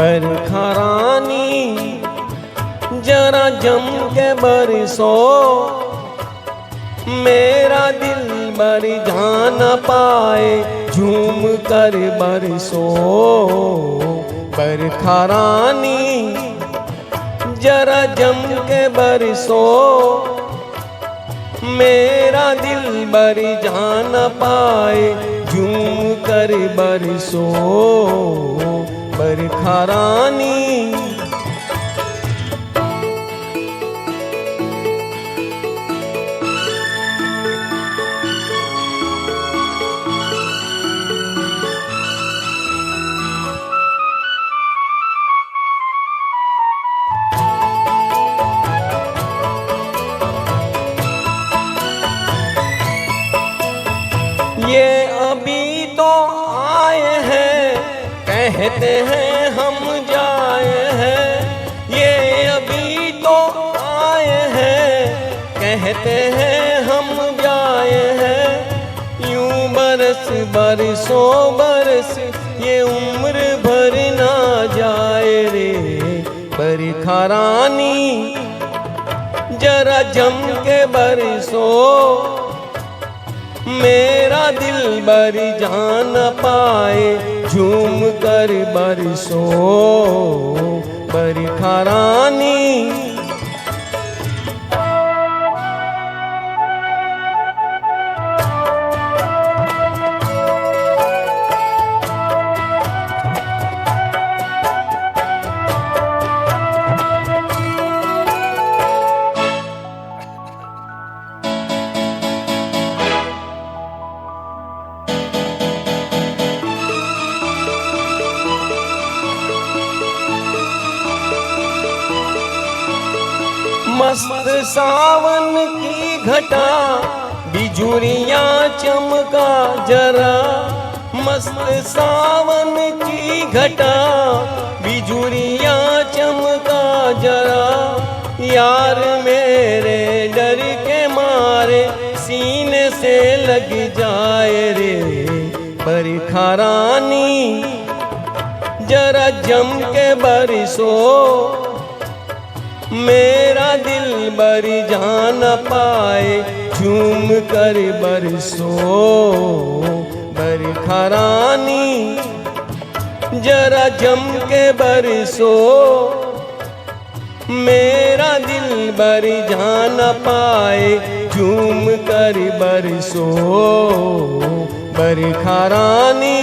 बरखा रानी जरा जम के बरसो, मेरा दिल बर जान पाए झूम कर बरसो। बरखा रानी जरा जम के बरसो, मेरा दिल बर जान पाए झूम कर बरसो। बरखा रानी ये अभी तो आए हैं, कहते हैं हम जाए हैं। ये अभी तो आए हैं, कहते हैं हम जाए हैं। यूं बरस बरसों बरस ये उम्र भर ना जाए रे। बरखा रानी जरा जम के बरसो, मेरा दिल बर जान पाए झूम कर बरसो। बरखा रानी मस्त सावन की घटा बिजुरियाँ चमका जरा। मस्त सावन की घटा बिजुरियाँ चमका जरा। यार मेरे डर के मारे सीने से लग जाए रे। बरखा रानी जरा जम के बरसो, मेरा दिल बर जान पाए झूम कर बरसो। बरखा रानी जरा जम के बरसो, मेरा दिल बर जान पाए झूम कर बरसो। बरखा रानी